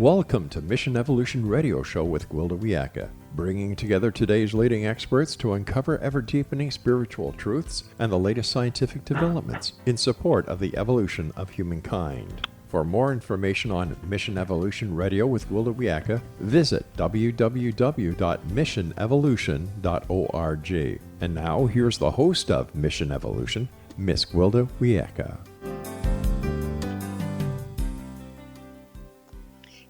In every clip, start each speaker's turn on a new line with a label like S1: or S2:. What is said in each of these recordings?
S1: Welcome to Mission Evolution Radio Show with Gwilda Wiyaka, bringing together today's leading experts to uncover ever-deepening spiritual truths and the latest scientific developments in support of the evolution of humankind. For more information on Mission Evolution Radio with Gwilda Wiyaka, visit www.missionevolution.org. And now, here's the host of Mission Evolution, Miss Gwilda Wiyaka.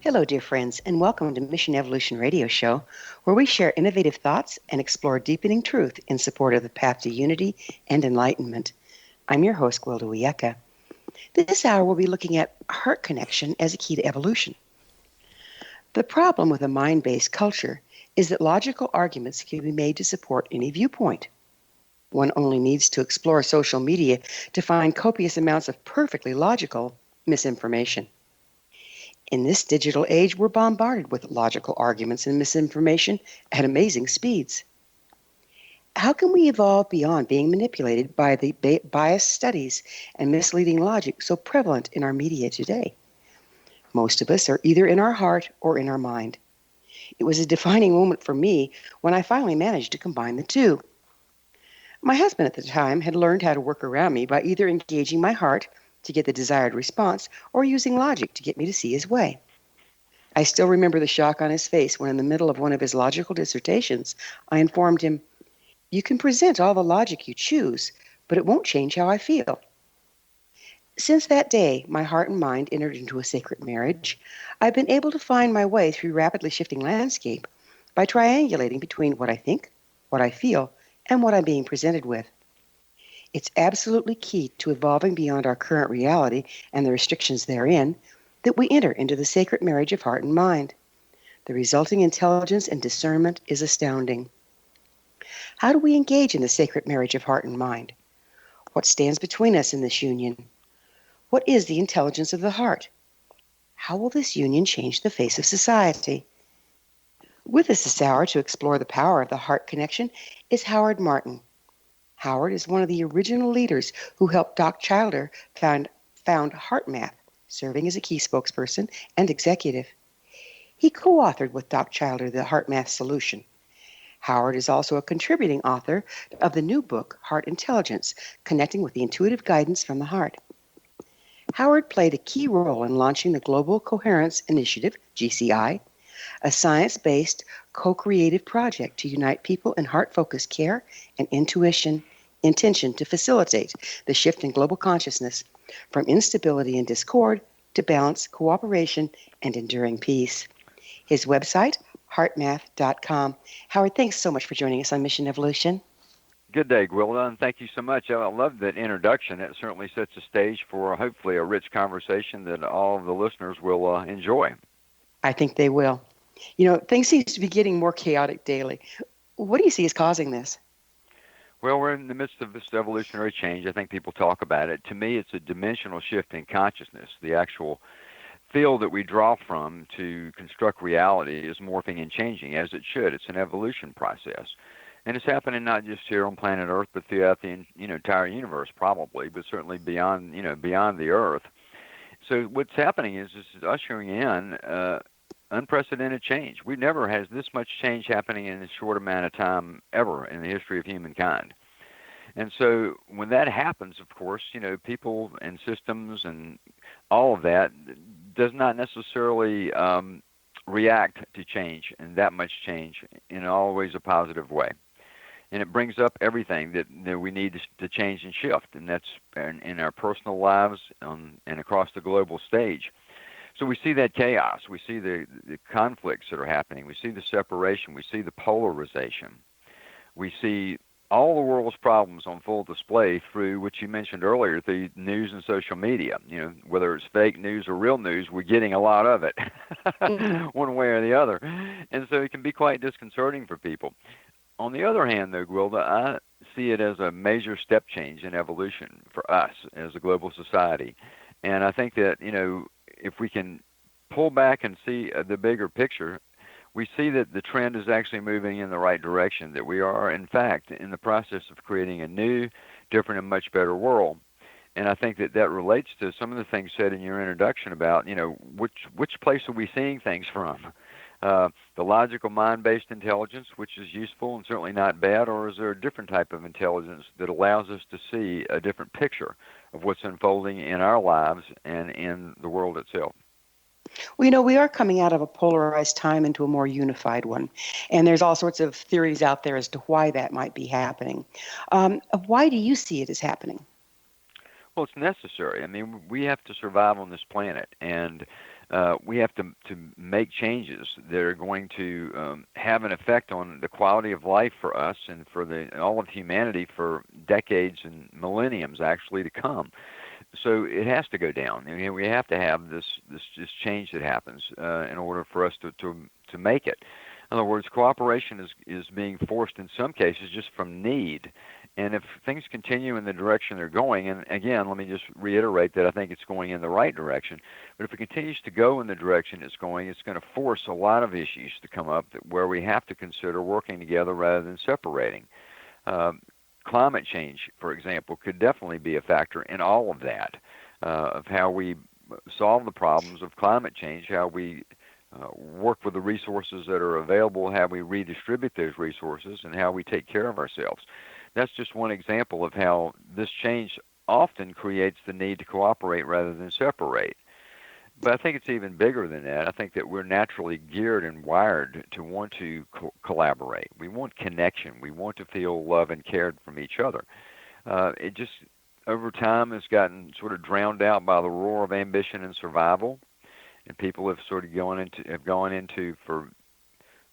S2: Hello, dear friends, and welcome to Mission Evolution Radio Show, where we share innovative thoughts and explore deepening truth in support of the path to unity and enlightenment. I'm your host, Gwilda Wiyaka. This hour, we'll be looking at heart connection as a key to evolution. The problem with a mind-based culture is that logical arguments can be made to support any viewpoint. One only needs to explore social media to find copious amounts of perfectly logical misinformation. In this digital age, we're bombarded with logical arguments and misinformation at amazing speeds. How can we evolve beyond being manipulated by the biased studies and misleading logic so prevalent in our media today? Most of us are either in our heart or in our mind. It was a defining moment for me when I finally managed to combine the two. My husband at the time had learned how to work around me by either engaging my heart to get the desired response, or using logic to get me to see his way. I still remember the shock on his face when in the middle of one of his logical dissertations, I informed him, "You can present all the logic you choose, but it won't change how I feel." Since that day, my heart and mind entered into a sacred marriage. I've been able to find my way through rapidly shifting landscape by triangulating between what I think, what I feel, and what I'm being presented with. It's absolutely key to evolving beyond our current reality and the restrictions therein that we enter into the sacred marriage of heart and mind. The resulting intelligence and discernment is astounding. How do we engage in the sacred marriage of heart and mind? What stands between us in this union? What is the intelligence of the heart? How will this union change the face of society? With us this hour to explore the power of the heart connection is Howard Martin. Howard is one of the original leaders who helped Doc Childer found HeartMath, serving as a key spokesperson and executive. He co-authored with Doc Childer the HeartMath solution. Howard is also a contributing author of the new book, Heart Intelligence, Connecting with the Intuitive Guidance from the Heart. Howard played a key role in launching the Global Coherence Initiative, GCI, a science-based co-creative project to unite people in heart-focused care and intention to facilitate the shift in global consciousness from instability and discord to balance, cooperation, and enduring peace. His website, heartmath.com. Howard, thanks so much for joining us on Mission Evolution.
S3: Good day, Gwilda, and thank you so much. I love that introduction. It certainly sets the stage for hopefully a rich conversation that all of the listeners will enjoy.
S2: I think they will. You know, things seem to be getting more chaotic daily. What do you see as causing this?
S3: Well, we're in the midst of this evolutionary change. I think people talk about it. To me, it's a dimensional shift in consciousness. The actual field that we draw from to construct reality is morphing and changing, as it should. It's an evolution process. And it's happening not just here on planet Earth, but throughout the entire universe, probably, but certainly beyond the Earth. So what's happening is ushering in unprecedented change. We've never had this much change happening in a short amount of time ever in the history of humankind. And so when that happens, of course, people and systems and all of that does not necessarily react to change and that much change in always a positive way. And it brings up everything that we need to change and shift, and that's in our personal lives and across the global stage. So we see that chaos. We see the conflicts that are happening. We see the separation. We see the polarization. We see all the world's problems on full display through what you mentioned earlier, the news and social media. Whether it's fake news or real news, we're getting a lot of it, one way or the other. And so it can be quite disconcerting for people. On the other hand, though, Gwilda, I see it as a major step change in evolution for us as a global society. And I think that, if we can pull back and see the bigger picture, we see that the trend is actually moving in the right direction, that we are, in fact, in the process of creating a new, different, and much better world. And I think that that relates to some of the things said in your introduction about, which place are we seeing things from? The logical mind-based intelligence, which is useful and certainly not bad, or is there a different type of intelligence that allows us to see a different picture of what's unfolding in our lives and in the world itself?
S2: Well, we are coming out of a polarized time into a more unified one. And there's all sorts of theories out there as to why that might be happening. Why do you see it as happening?
S3: Well, it's necessary. I mean, we have to survive on this planet, and we have to make changes that are going to have an effect on the quality of life for us and for all of humanity for decades and millenniums actually to come. So it has to go down. I mean, we have to have this change that happens in order for us to make it. In other words, cooperation is being forced in some cases just from need. And if things continue in the direction they're going, and again, let me just reiterate that I think it's going in the right direction, but if it continues to go in the direction it's going, it's going to force a lot of issues to come up where we have to consider working together rather than separating. Climate change, for example, could definitely be a factor in all of that, of how we solve the problems of climate change, how we work with the resources that are available, how we redistribute those resources, and how we take care of ourselves. That's just one example of how this change often creates the need to cooperate rather than separate. But I think it's even bigger than that. I think that we're naturally geared and wired to want to collaborate. We want connection. We want to feel love and cared from each other. It just, over time, has gotten sort of drowned out by the roar of ambition and survival. And people have sort of gone into for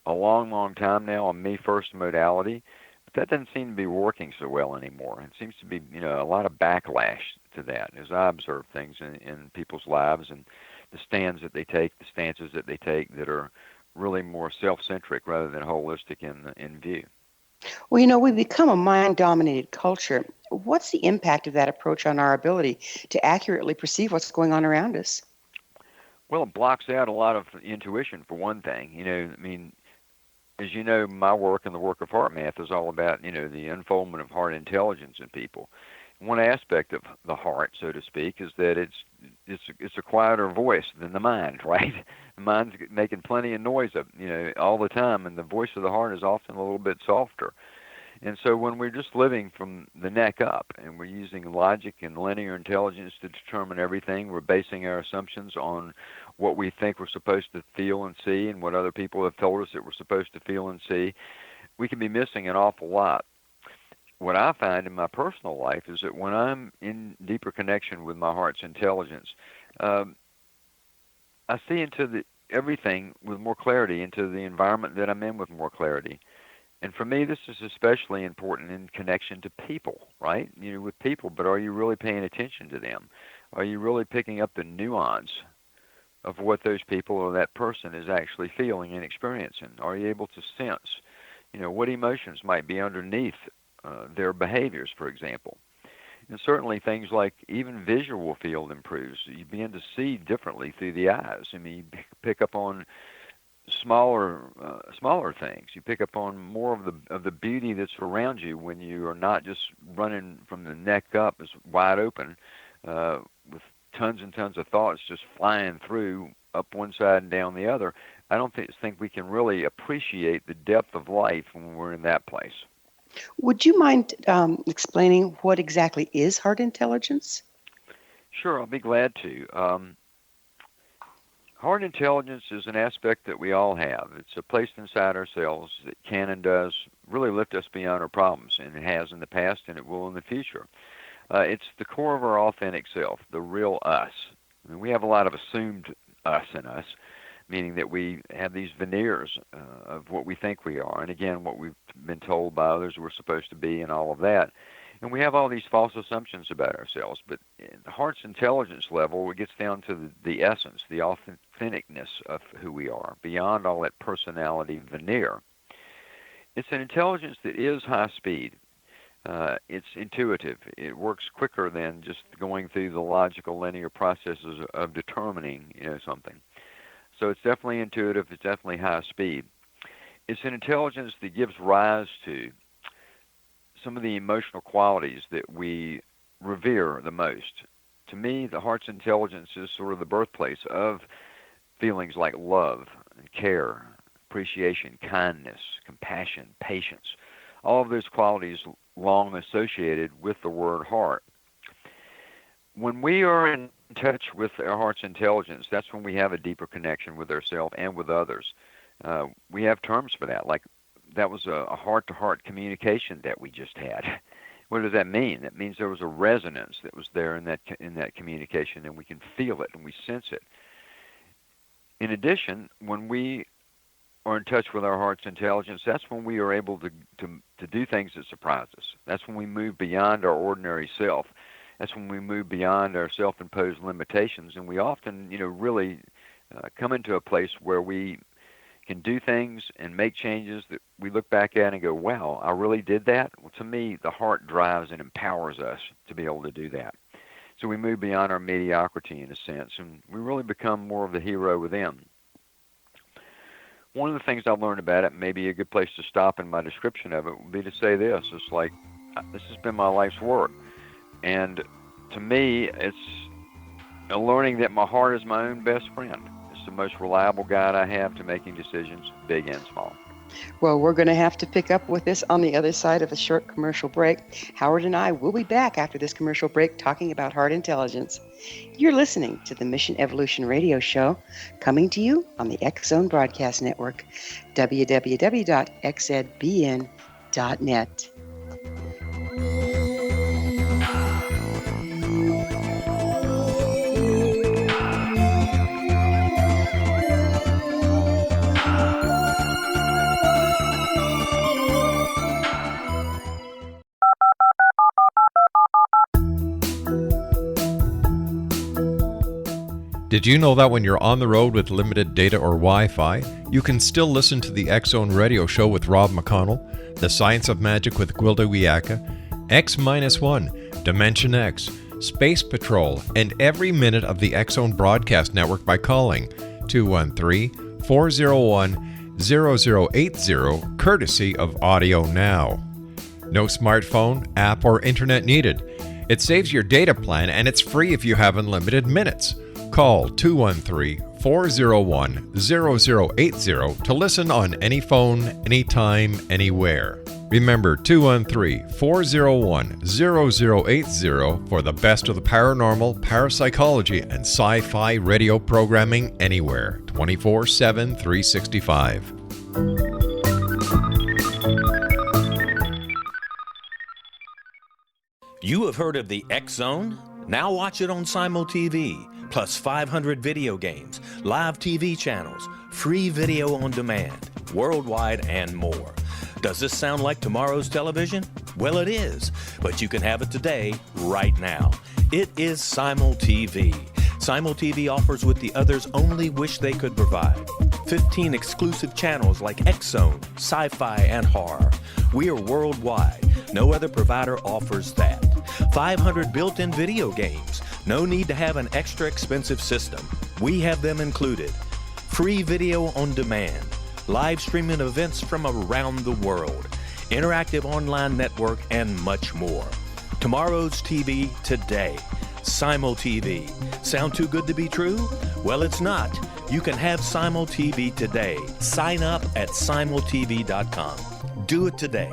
S3: a long, long time now a me first modality. But that doesn't seem to be working so well anymore. It seems to be, a lot of backlash to that as I observe things in people's lives and the stances that they take that are really more self-centric rather than holistic in view.
S2: Well, we've become a mind-dominated culture. What's the impact of that approach on our ability to accurately perceive what's going on around us?
S3: Well, it blocks out a lot of intuition for one thing. I mean, as you know, my work and the work of HeartMath is all about, the unfoldment of heart intelligence in people. One aspect of the heart, so to speak, is that it's a quieter voice than the mind, right? The mind's making plenty of noise all the time, and the voice of the heart is often a little bit softer. And so when we're just living from the neck up and we're using logic and linear intelligence to determine everything, we're basing our assumptions on what we think we're supposed to feel and see and what other people have told us that we're supposed to feel and see, we can be missing an awful lot. What I find in my personal life is that when I'm in deeper connection with my heart's intelligence, I see into everything with more clarity, into the environment that I'm in with more clarity. And for me, this is especially important in connection to people, right? With people, but are you really paying attention to them? Are you really picking up the nuance of what those people or that person is actually feeling and experiencing? Are you able to sense, what emotions might be underneath their behaviors, for example? And certainly things like even visual field improves. You begin to see differently through the eyes. I mean, you pick up on smaller things. You pick up on more of the beauty that's around you when you are not just running from the neck up, as wide open, with tons and tons of thoughts just flying through up one side and down the other. I don't think we can really appreciate the depth of life when we're in that place.
S2: Would you mind explaining what exactly is heart intelligence?
S3: Sure, I'll be glad to. Heart intelligence is an aspect that we all have. It's a place inside ourselves that can and does really lift us beyond our problems, and it has in the past, and it will in the future. It's the core of our authentic self, the real us. I mean, we have a lot of assumed us in us, meaning that we have these veneers of what we think we are, and again, what we've been told by others we're supposed to be and all of that. And we have all these false assumptions about ourselves, but at the heart's intelligence level, it gets down to the essence, the authenticness of who we are, beyond all that personality veneer. It's an intelligence that is high speed. It's intuitive. It works quicker than just going through the logical linear processes of determining, something. So it's definitely intuitive. It's definitely high speed. It's an intelligence that gives rise to some of the emotional qualities that we revere the most. To me, the heart's intelligence is sort of the birthplace of feelings like love and care, appreciation, kindness, compassion, patience. All of those qualities long associated with the word heart. When we are in touch with our heart's intelligence, that's when we have a deeper connection with ourselves and with others. We have terms for that, like that was a heart-to-heart communication that we just had. What does that mean? That means there was a resonance that was there in that communication, and we can feel it and we sense it. In addition, when we are in touch with our heart's intelligence, that's when we are able to do things that surprise us. That's when we move beyond our ordinary self. That's when we move beyond our self-imposed limitations, and we often, really come into a place where we can do things and make changes that we look back at and go, wow, I really did that? Well, to me, the heart drives and empowers us to be able to do that. So we move beyond our mediocrity in a sense, and we really become more of the hero within. One of the things I've learned about it, maybe a good place to stop in my description of it, would be to say this. It's like, this has been my life's work. And to me, it's a learning that my heart is my own best friend. It's the most reliable guide I have to making decisions, big and small.
S2: Well, we're going to have to pick up with this on the other side of a short commercial break. Howard and I will be back after this commercial break talking about heart intelligence. You're listening to the Mission Evolution Radio Show, coming to you on the X-Zone Broadcast Network, www.xzbn.net.
S1: Did you know that when you're on the road with limited data or Wi-Fi, you can still listen to the X-Zone Radio Show with Rob McConnell, The Science of Magic with Gwilda Wiyaka, X-1, Dimension X, Space Patrol, and every minute of the X-Zone Broadcast Network by calling 213-401-0080, courtesy of Audio Now. No smartphone, app, or internet needed. It saves your data plan, and it's free if you have unlimited minutes. Call 213-401-0080 to listen on any phone, anytime, anywhere. Remember 213-401-0080 for the best of the paranormal, parapsychology, and sci-fi radio programming anywhere, 24/7, 365.
S4: You have heard of the X-Zone? Now watch it on Simul TV. Plus 500 video games, live TV channels, free video on demand, worldwide, and more. Does this sound like tomorrow's television? Well, it is, but you can have it today, right now. It is Simul TV. Simul TV offers what the others only wish they could provide. 15 exclusive channels like X-Zone, Sci-Fi, and Horror. We are worldwide. No other provider offers that. 500 built-in video games. No need to have an extra expensive system. We have them included. Free video on demand. Live streaming events from around the world. Interactive online network, and much more. Tomorrow's TV today. Simul TV. Sound too good to be true? Well, it's not. You can have Simul TV today. Sign up at simultv.com. Do it today.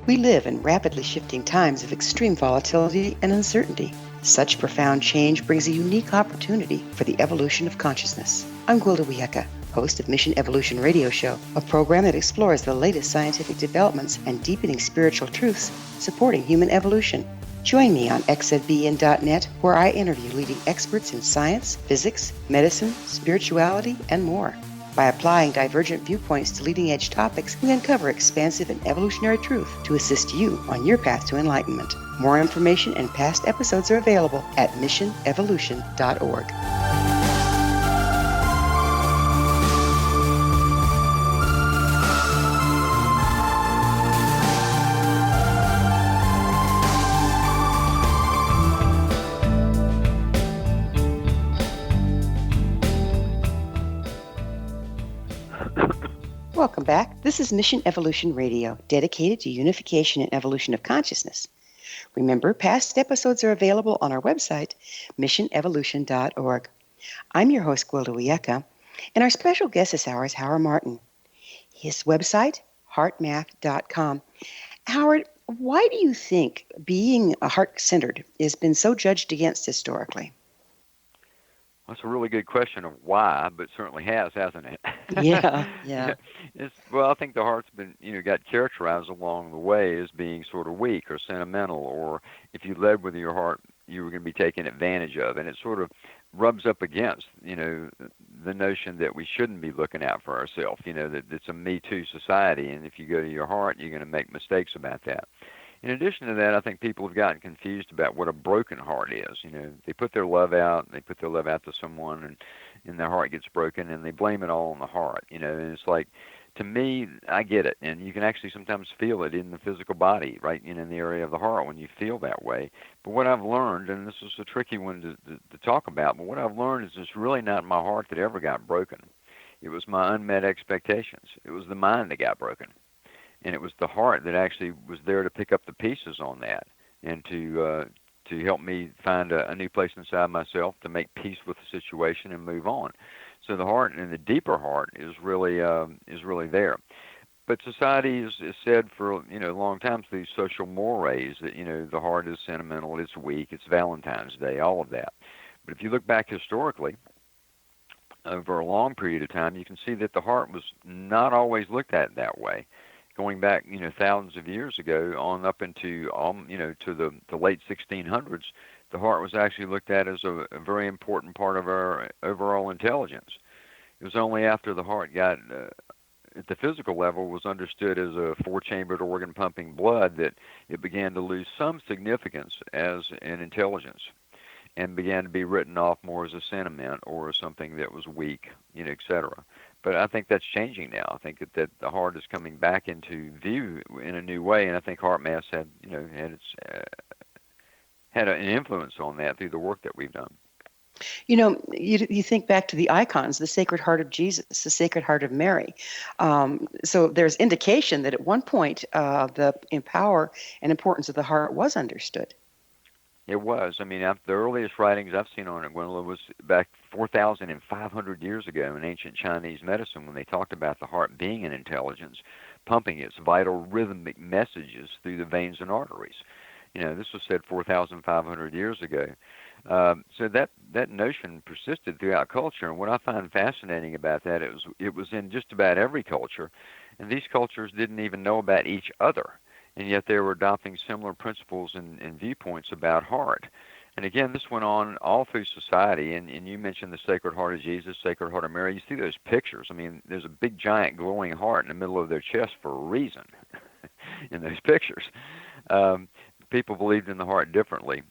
S2: We live in rapidly shifting times of extreme volatility and uncertainty. Such profound change brings a unique opportunity for the evolution of consciousness. I'm Gwilda Wiyaka, host of Mission Evolution Radio Show, a program that explores the latest scientific developments and deepening spiritual truths supporting human evolution. Join me on xzbn.net, where I interview leading experts in science, physics, medicine, spirituality, and more. By applying divergent viewpoints to leading-edge topics, we uncover expansive and evolutionary truth to assist you on your path to enlightenment. More information and past episodes are available at missionevolution.org. Welcome back. This is Mission Evolution Radio, dedicated to unification and evolution of consciousness. Remember, past episodes are available on our website, missionevolution.org. I'm your host, Gwilda Wiyaka, and our special guest this hour is Howard Martin. His website, heartmath.com. Howard, why do you think being heart-centered has been so judged against historically?
S3: That's a really good question of why, but certainly has, hasn't it?
S2: Yeah.
S3: Well, I think the heart's been, got characterized along the way as being sort of weak or sentimental, or if you led with your heart, you were going to be taken advantage of, and it sort of rubs up against, the notion that we shouldn't be looking out for ourselves, that it's a Me Too society, and if you go to your heart, you're going to make mistakes about that. In addition to that, I think people have gotten confused about what a broken heart is. They put their love out, to someone, and their heart gets broken, and they blame it all on the heart. And it's like, to me, I get it, and you can actually sometimes feel it in the physical body, right, in the area of the heart when you feel that way. But what I've learned, and this is a tricky one to talk about, but what I've learned is it's really not my heart that ever got broken. It was my unmet expectations. It was the mind that got broken. And it was the heart that actually was there to pick up the pieces on that and to help me find a new place inside myself to make peace with the situation and move on. So the heart and the deeper heart is really there. But society is said for a long time through these social mores that the heart is sentimental, it's weak, it's Valentine's Day, all of that. But if you look back historically, over a long period of time, you can see that the heart was not always looked at that way. Going back, thousands of years ago, on up into, to the late 1600s, the heart was actually looked at as a very important part of our overall intelligence. It was only after the heart got, at the physical level, was understood as a four-chambered organ pumping blood that it began to lose some significance as an intelligence and began to be written off more as a sentiment or something that was weak, et cetera. But I think that's changing now. I think that the heart is coming back into view in a new way, and I think HeartMath had an influence on that through the work that we've done.
S2: You think back to the icons, the Sacred Heart of Jesus, the Sacred Heart of Mary. So there's indication that at one point the power and importance of the heart was understood.
S3: It was. I mean, the earliest writings I've seen on it, Gwendolyn, was back 4,500 years ago in ancient Chinese medicine when they talked about the heart being an intelligence, pumping its vital rhythmic messages through the veins and arteries. This was said 4,500 years ago. So that notion persisted throughout culture, and what I find fascinating about that it was in just about every culture, and these cultures didn't even know about each other. And yet they were adopting similar principles and viewpoints about heart. And again, this went on all through society. And you mentioned the Sacred Heart of Jesus, Sacred Heart of Mary. You see those pictures. I mean, there's a big, giant, glowing heart in the middle of their chest for a reason in those pictures. People believed in the heart differently.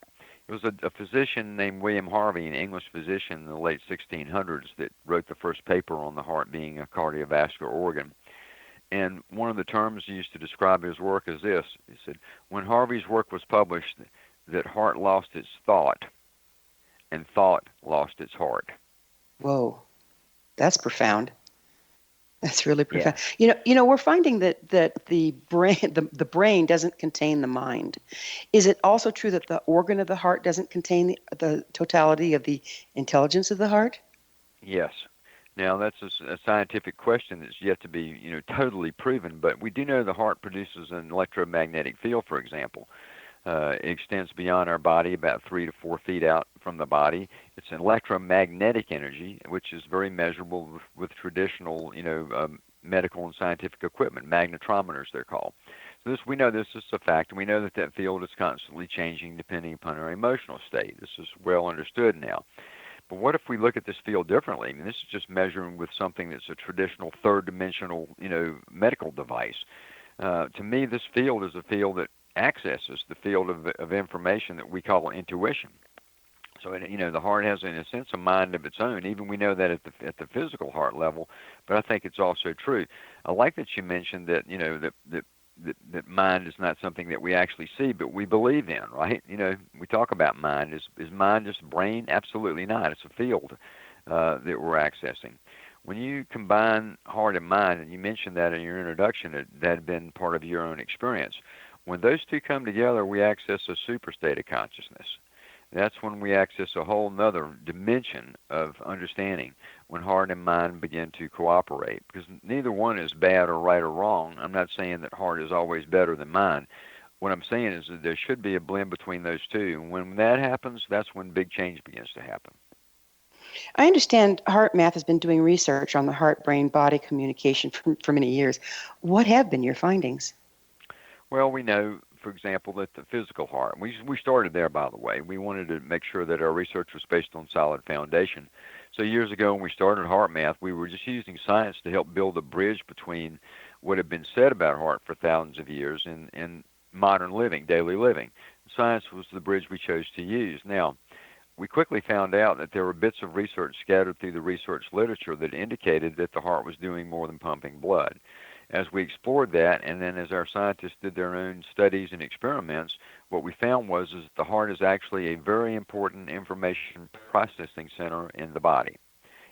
S3: It was a physician named William Harvey, an English physician in the late 1600s, that wrote the first paper on the heart being a cardiovascular organ. And one of the terms used to describe his work is this. He said, when Harvey's work was published, that heart lost its thought, and thought lost its heart.
S2: Whoa, that's profound. That's really profound. Yeah. We're finding that the brain doesn't contain the mind. Is it also true that the organ of the heart doesn't contain the totality of the intelligence of the heart?
S3: Yes. Now, that's a scientific question that's yet to be, totally proven, but we do know the heart produces an electromagnetic field, for example. It extends beyond our body, about 3 to 4 feet out from the body. It's an electromagnetic energy, which is very measurable with traditional, medical and scientific equipment, magnetometers they're called. So we know this is a fact, and we know that field is constantly changing depending upon our emotional state. This is well understood now. But what if we look at this field differently? I mean, this is just measuring with something that's a traditional third-dimensional, medical device. To me, this field is a field that accesses the field of information that we call intuition. So, the heart has, in a sense, a mind of its own. Even we know that at the physical heart level, but I think it's also true. I like that you mentioned that, that mind is not something that we actually see, but we believe in, right? We talk about mind. Is mind just brain? Absolutely not. It's a field that we're accessing. When you combine heart and mind, and you mentioned that in your introduction, that had been part of your own experience. When those two come together, we access a super state of consciousness. That's when we access a whole nother dimension of understanding, when heart and mind begin to cooperate. Because neither one is bad or right or wrong. I'm not saying that heart is always better than mind. What I'm saying is that there should be a blend between those two. And when that happens, that's when big change begins to happen.
S2: I understand HeartMath has been doing research on the heart-brain-body communication for many years. What have been your findings?
S3: Well, we know, for example, that the physical heart, we started there, by the way. We wanted to make sure that our research was based on solid foundation. So years ago when we started HeartMath, we were just using science to help build a bridge between what had been said about heart for thousands of years and modern living, daily living. Science was the bridge we chose to use. Now, we quickly found out that there were bits of research scattered through the research literature that indicated that the heart was doing more than pumping blood. As we explored that, and then as our scientists did their own studies and experiments, what we found was that the heart is actually a very important information processing center in the body.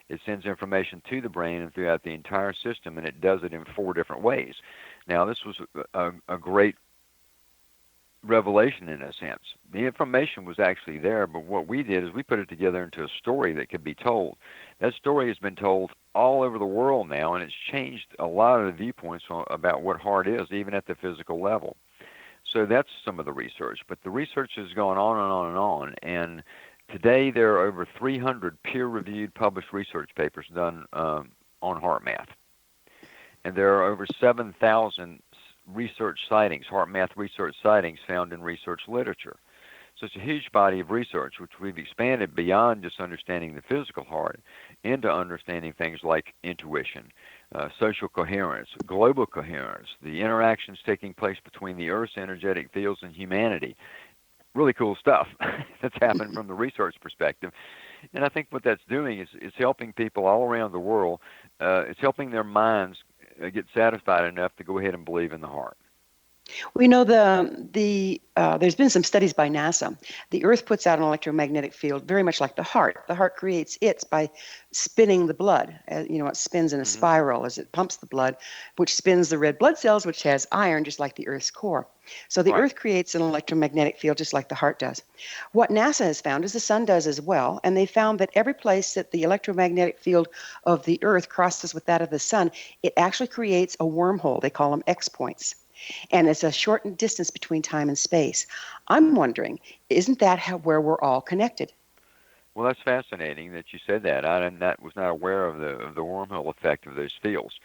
S3: It sends information to the brain and throughout the entire system, and it does it in 4 different ways. Now, this was a great revelation in a sense. The information was actually there, but what we did is we put it together into a story that could be told. That story has been told all over the world now, and it's changed a lot of the viewpoints about what heart is, even at the physical level. So that's some of the research, but the research has gone on and on and on, and today there are over 300 peer-reviewed published research papers done on HeartMath, and there are over 7,000 research sightings, HeartMath research sightings found in research literature. So it's a huge body of research, which we've expanded beyond just understanding the physical heart into understanding things like intuition, social coherence, global coherence, the interactions taking place between the Earth's energetic fields and humanity. Really cool stuff that's happened from the research perspective. And I think what that's doing is helping people all around the world. It's helping their minds get satisfied enough to go ahead and believe in the heart.
S2: We know there's been some studies by NASA. The Earth puts out an electromagnetic field very much like the heart. The heart creates its by spinning the blood. It spins in a spiral as it pumps the blood, which spins the red blood cells, which has iron, just like the Earth's core. So the Earth creates an electromagnetic field just like the heart does. What NASA has found is the sun does as well, and they found that every place that the electromagnetic field of the Earth crosses with that of the sun, it actually creates a wormhole. They call them X points. And it's a shortened distance between time and space. I'm wondering, isn't that where we're all connected?
S3: Well, that's fascinating that you said that. I was not aware of the wormhole effect of those fields.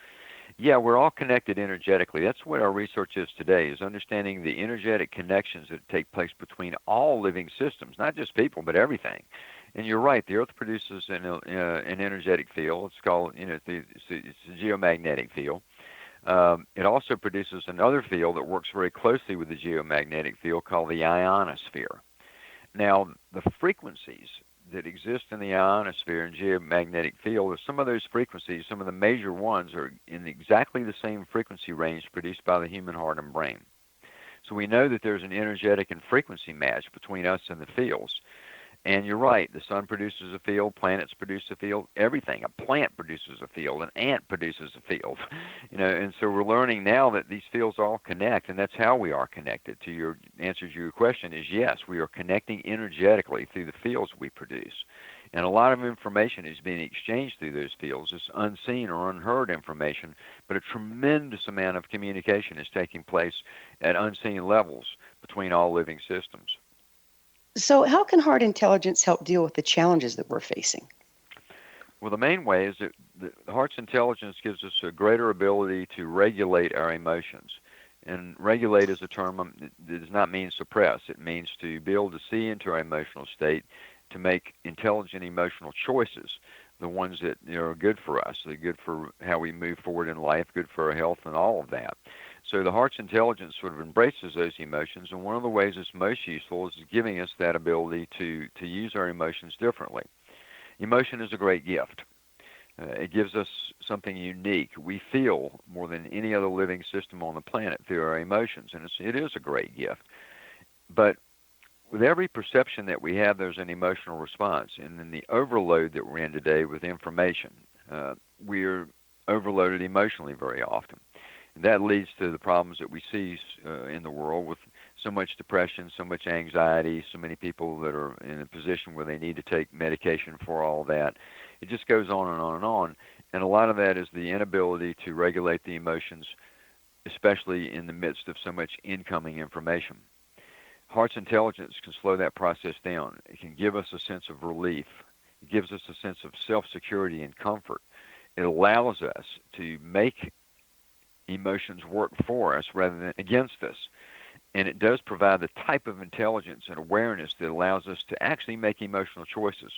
S3: Yeah, we're all connected energetically. That's what our research is today, is understanding the energetic connections that take place between all living systems, not just people, but everything. And you're right, the Earth produces an energetic field. It's called, it's a geomagnetic field. It also produces another field that works very closely with the geomagnetic field called the ionosphere. Now, the frequencies that exist in the ionosphere and geomagnetic field, some of those frequencies, some of the major ones, are in exactly the same frequency range produced by the human heart and brain. So we know that there's an energetic and frequency match between us and the fields. And you're right, the sun produces a field, planets produce a field, everything. A plant produces a field, an ant produces a field. And so we're learning now that these fields all connect, and that's how we are connected. To your answer to your question is yes, we are connecting energetically through the fields we produce. And a lot of information is being exchanged through those fields. It's unseen or unheard information, but a tremendous amount of communication is taking place at unseen levels between all living systems.
S2: So how can heart intelligence help deal with the challenges that we're facing?
S3: Well, the main way is that the heart's intelligence gives us a greater ability to regulate our emotions. And regulate is a term that does not mean suppress. It means to be able to see into our emotional state, to make intelligent emotional choices, the ones that are good for us, they're good for how we move forward in life, good for our health and all of that. So the heart's intelligence sort of embraces those emotions, and one of the ways it's most useful is giving us that ability to use our emotions differently. Emotion is a great gift. It gives us something unique. We feel more than any other living system on the planet through our emotions, and it is a great gift. But with every perception that we have, there's an emotional response. And in the overload that we're in today with information, we're overloaded emotionally very often. And that leads to the problems that we see in the world with so much depression, so much anxiety, so many people that are in a position where they need to take medication for all that. It just goes on and on and on. And a lot of that is the inability to regulate the emotions, especially in the midst of so much incoming information. Heart's intelligence can slow that process down. It can give us a sense of relief. It gives us a sense of self-security and comfort. It allows us to make emotions work for us rather than against us. And it does provide the type of intelligence and awareness that allows us to actually make emotional choices.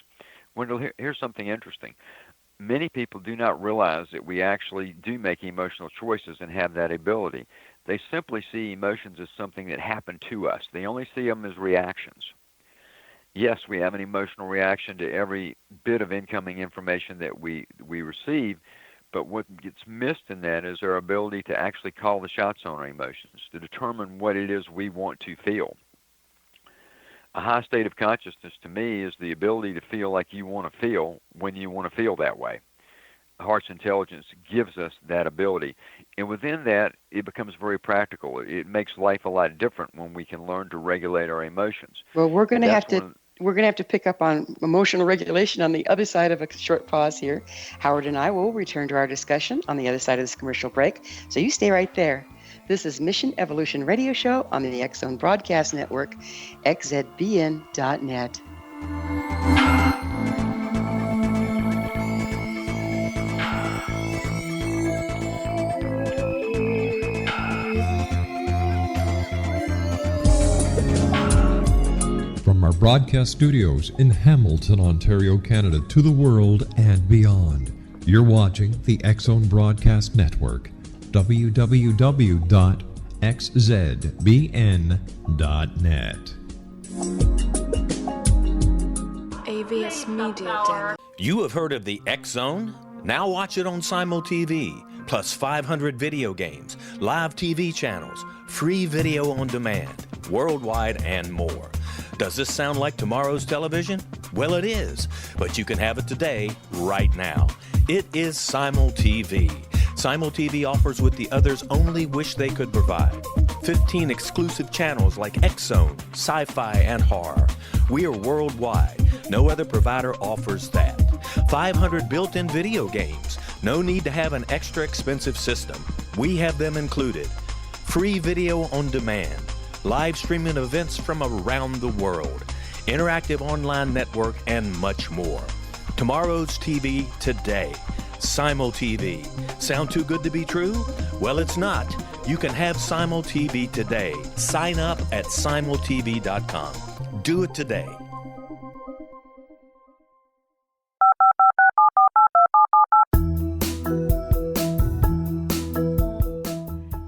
S3: Wendell, here's something interesting. Many people do not realize that we actually do make emotional choices and have that ability. They simply see emotions as something that happened to us. They only see them as reactions. Yes, we have an emotional reaction to every bit of incoming information that we receive, but what gets missed in that is our ability to actually call the shots on our emotions, to determine what it is we want to feel. A high state of consciousness to me is the ability to feel like you want to feel when you want to feel that way. Heart's intelligence gives us that ability. And within that, it becomes very practical. It makes life a lot different when we can learn to regulate our emotions.
S2: Well, we're going to have to pick up on emotional regulation on the other side of a short pause here. Howard and I will return to our discussion on the other side of this commercial break. So you stay right there. This is Mission Evolution Radio Show on the X Zone Broadcast Network, xzbn.net.
S1: From our broadcast studios in Hamilton, Ontario, Canada, to the world and beyond, you're watching the X Zone Broadcast Network. www.xzbn.net.
S5: AVS Media Demo.
S4: You have heard of the X Zone? Now watch it on SimulTV, plus 500 video games, live TV channels, free video on demand, worldwide, and more. Does this sound like tomorrow's television? Well, it is, but you can have it today, right now. It is SimulTV. SimulTV offers what the others only wish they could provide. 15 exclusive channels like X Zone, sci-fi, and horror. We are worldwide. No other provider offers that. 500 built-in video games. No need to have an extra expensive system. We have them included. Free video on demand. Live streaming events from around the world. Interactive online network, and much more. Tomorrow's TV today. SimulTV. Sound too good to be true? Well, it's not. You can have SimulTV today. Sign up at simultv.com. Do it today.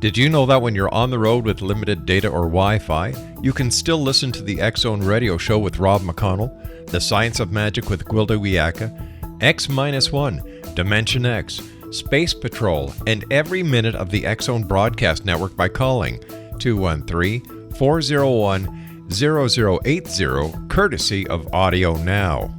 S1: Did you know that when you're on the road with limited data or Wi-Fi, you can still listen to the X Zone Radio Show with Rob McConnell, The Science of Magic with Gwilda Wiyaka, X-1, Dimension X, Space Patrol, and every minute of the X Zone Broadcast Network by calling 213-401-0080, courtesy of Audio Now.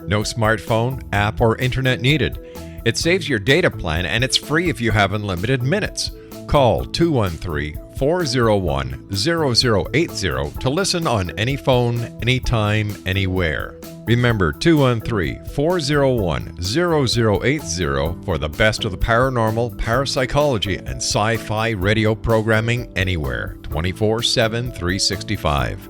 S1: No smartphone, app, or internet needed. It saves your data plan and it's free if you have unlimited minutes. Call 213-401-0080 to listen on any phone, anytime, anywhere. Remember 213-401-0080 for the best of the paranormal, parapsychology, and sci-fi radio programming anywhere, 24/7, 365.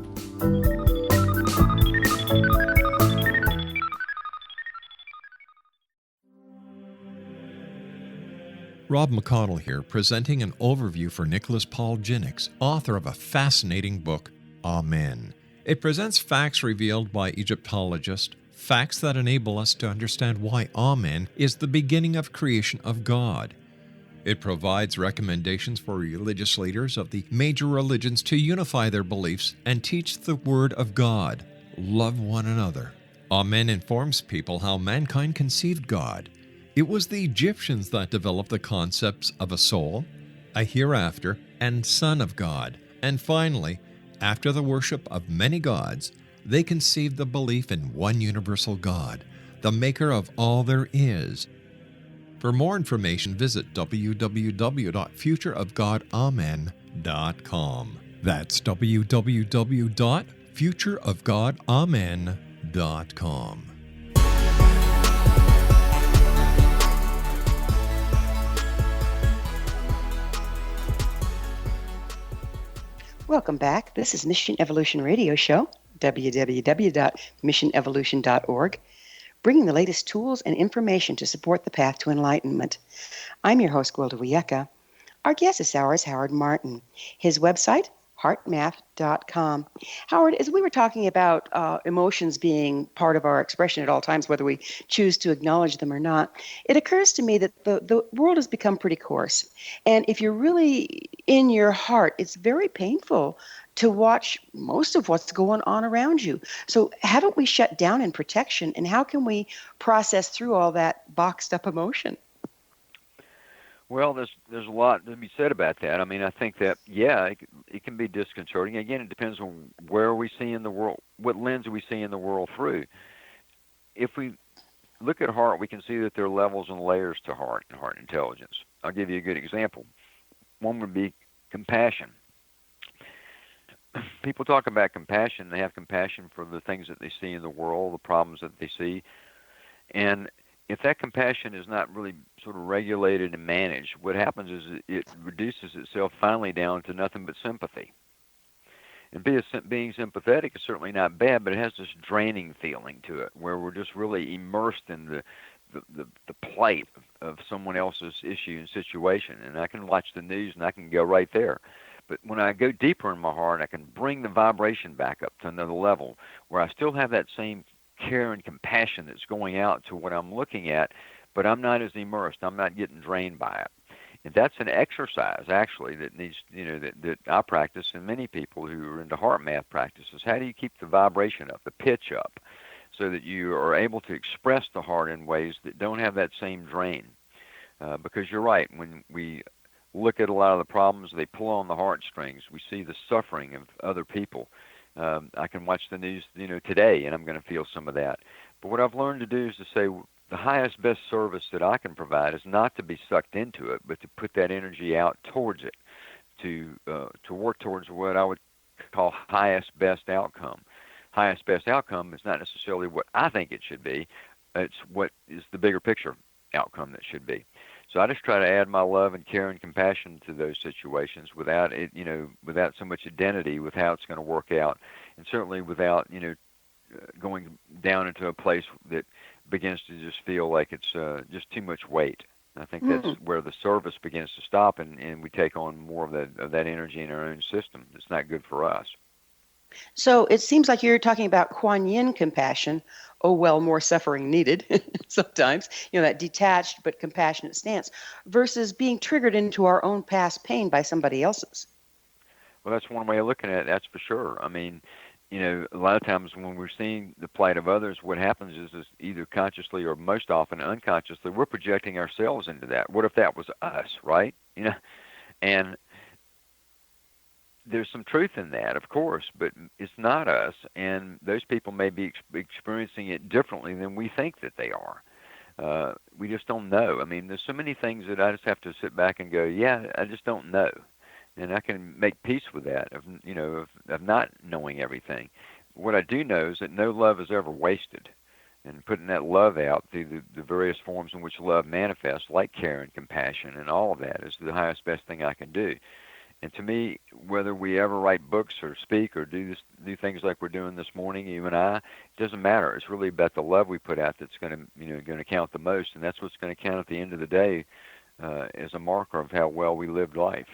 S1: Rob McConnell here, presenting an overview for Nicholas Paul Jennings, author of a fascinating book, Amen. It presents facts revealed by Egyptologists, facts that enable us to understand why Amen is the beginning of creation of God. It provides recommendations for religious leaders of the major religions to unify their beliefs and teach the Word of God. Love one another. Amen informs people how mankind conceived God. It was the Egyptians that developed the concepts of a soul, a hereafter, and Son of God. And finally, after the worship of many gods, they conceived the belief in one universal God, the maker of all there is. For more information, visit www.futureofgodamen.com. That's www.futureofgodamen.com.
S2: Welcome back. This is Mission Evolution Radio Show, www.missionevolution.org, bringing the latest tools and information to support the path to enlightenment. I'm your host, Gwilda Wiyaka. Our guest this hour is Howard Martin. His website, heartmath.com. Howard, as we were talking about emotions being part of our expression at all times, whether we choose to acknowledge them or not, it occurs to me that the world has become pretty coarse. And if you're really in your heart, it's very painful to watch most of what's going on around you. So haven't we shut down in protection? And how can we process through all that boxed up emotion?
S3: Well, there's a lot to be said about that. I mean, I think that, yeah, it can be disconcerting. Again, it depends on where we see in the world, what lens we see in the world through. If we look at heart, we can see that there are levels and layers to heart and heart intelligence. I'll give you a good example. One would be compassion. People talk about compassion. They have compassion for the things that they see in the world, the problems that they see. And if that compassion is not really sort of regulated and managed, what happens is it reduces itself finally down to nothing but sympathy. And being sympathetic is certainly not bad, but it has this draining feeling to it, where we're just really immersed in the plight of someone else's issue and situation. And I can watch the news and I can go right there. But when I go deeper in my heart, I can bring the vibration back up to another level, where I still have that same care and compassion that's going out to what I'm looking at, but I'm not as immersed. I'm not getting drained by it. And that's an exercise, actually, that needs, that I practice, and many people who are into heart math practices. How do you keep the vibration up, the pitch up, so that you are able to express the heart in ways that don't have that same drain? Because you're right, when we look at a lot of the problems, they pull on the heartstrings. We see the suffering of other people. I can watch the news, today, and I'm going to feel some of that. But what I've learned to do is to say the highest, best service that I can provide is not to be sucked into it, but to put that energy out towards it, to work towards what I would call highest, best outcome. Highest, best outcome is not necessarily what I think it should be. It's what is the bigger picture outcome that should be. So I just try to add my love and care and compassion to those situations without it, without so much identity with how it's going to work out, and certainly without, going down into a place that begins to just feel like it's just too much weight. I think that's where the service begins to stop, and we take on more of that energy in our own system. It's not good for us.
S2: So it seems like you're talking about Kuan Yin compassion. Oh, well, more suffering needed sometimes, that detached but compassionate stance versus being triggered into our own past pain by somebody else's.
S3: Well, that's one way of looking at it, that's for sure. I mean, a lot of times when we're seeing the plight of others, what happens is either consciously or most often unconsciously, we're projecting ourselves into that. What if that was us, right? And there's some truth in that, of course, but it's not us, and those people may be experiencing it differently than we think that they are. We just don't know. I mean, there's so many things that I just have to sit back and go, yeah, I just don't know. And I can make peace with that, of not knowing everything. What I do know is that no love is ever wasted. And putting that love out through the various forms in which love manifests, like care and compassion and all of that, is the highest, best thing I can do. And to me, whether we ever write books or speak or do things like we're doing this morning, you and I, it doesn't matter. It's really about the love we put out that's going to count the most, and that's what's going to count at the end of the day as a marker of how well we lived life.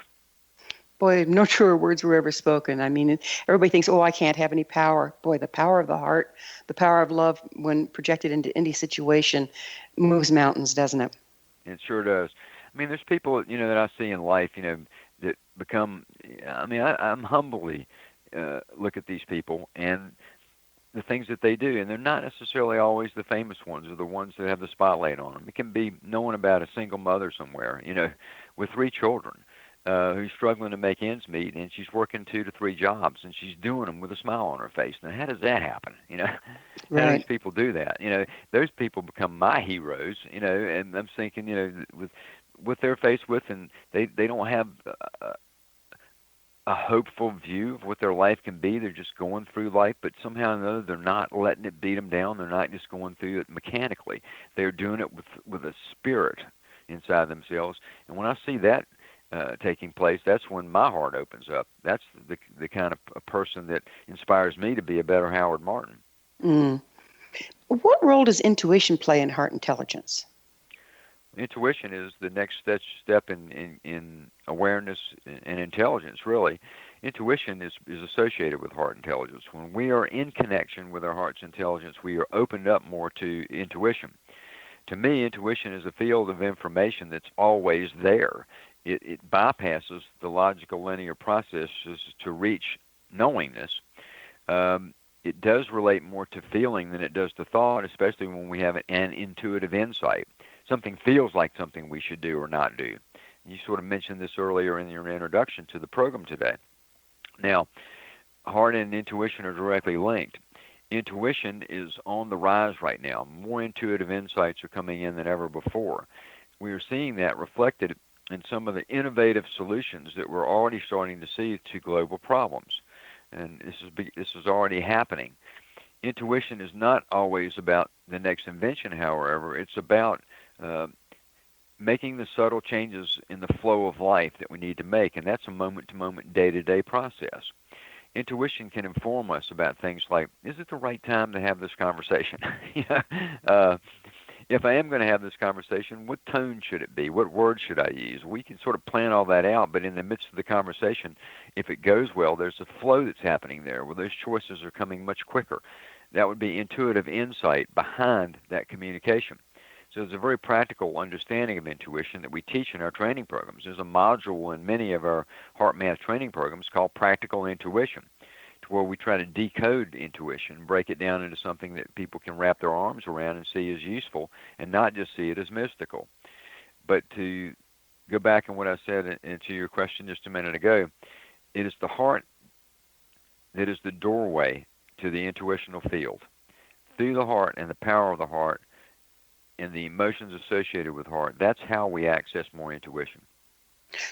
S2: Boy, no truer words were ever spoken. I mean, everybody thinks, I can't have any power. Boy, the power of the heart, the power of love, when projected into any situation, moves mountains, doesn't it?
S3: It sure does. I mean, there's people, that I see in life, that become, I'm humbly look at these people and the things that they do, and they're not necessarily always the famous ones or the ones that have the spotlight on them. It can be knowing about a single mother somewhere, with 3 children, who's struggling to make ends meet, and she's working 2 to 3 jobs, and she's doing them with a smile on her face. Now, how does that happen? How do these
S2: Right.
S3: people do that? Those people become my heroes. And I'm thinking, with what they're faced with, and they don't have a hopeful view of what their life can be. They're just going through life, but somehow or another, they're not letting it beat them down. They're not just going through it mechanically. They're doing it with a spirit inside themselves. And when I see that taking place, that's when my heart opens up. That's the kind of a person that inspires me to be a better Howard Martin.
S2: Mm. What role does intuition play in heart intelligence?
S3: Intuition is the next step in awareness and intelligence, really. Intuition is associated with heart intelligence. When we are in connection with our heart's intelligence, we are opened up more to intuition. To me, intuition is a field of information that's always there. It bypasses the logical linear processes to reach knowingness. It does relate more to feeling than it does to thought, especially when we have an intuitive insight. Something feels like something we should do or not do. You sort of mentioned this earlier in your introduction to the program today. Now, heart and intuition are directly linked. Intuition is on the rise right now. More intuitive insights are coming in than ever before. We are seeing that reflected in some of the innovative solutions that we're already starting to see to global problems. And this is already happening. Intuition is not always about the next invention, however. It's about making the subtle changes in the flow of life that we need to make, and that's a moment-to-moment, day-to-day process. Intuition can inform us about things like, is it the right time to have this conversation? If I am going to have this conversation, what tone should it be? What words should I use? We can sort of plan all that out, but in the midst of the conversation, if it goes well, there's a flow that's happening there where those choices are coming much quicker. That would be intuitive insight behind that communication. So there's a very practical understanding of intuition that we teach in our training programs. There's a module in many of our Heart Math training programs called Practical Intuition, to where we try to decode intuition, break it down into something that people can wrap their arms around and see as useful, and not just see it as mystical. But to go back on what I said to your question just a minute ago, it is the heart that is the doorway to the intuitional field. Through the heart and the power of the heart and the emotions associated with heart, that's how we access more intuition.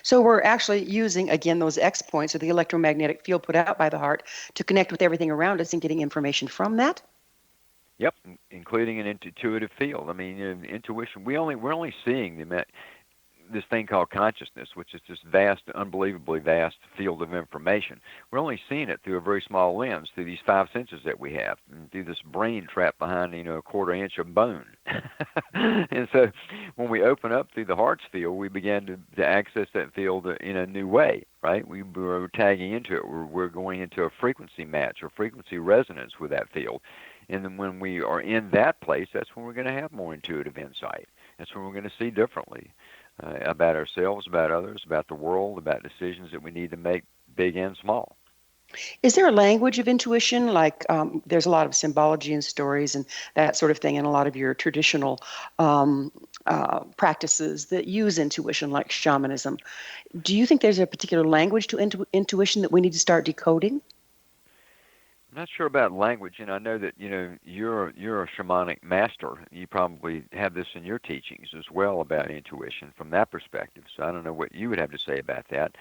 S2: So we're actually using, again, those X points or the electromagnetic field put out by the heart to connect with everything around us and getting information from that?
S3: Yep, including an intuitive field. I mean, intuition, we're only seeing this thing called consciousness, which is this vast, unbelievably vast field of information. We're only seeing it through a very small lens, through these 5 senses that we have, and through this brain trapped behind, a quarter inch of bone. And so when we open up through the heart's field, we begin to access that field in a new way, right? We're tagging into it. We're going into a frequency match or frequency resonance with that field. And then when we are in that place, that's when we're going to have more intuitive insight. That's when we're going to see differently. About ourselves, about others, about the world, about decisions that we need to make, big and small.
S2: Is there a language of intuition? Like there's a lot of symbology and stories and that sort of thing in a lot of your traditional practices that use intuition, like shamanism. Do you think there's a particular language to intuition that we need to start decoding?
S3: I'm not sure about language, and I know that you're a shamanic master. You probably have this in your teachings as well about intuition from that perspective. So I don't know what you would have to say about that.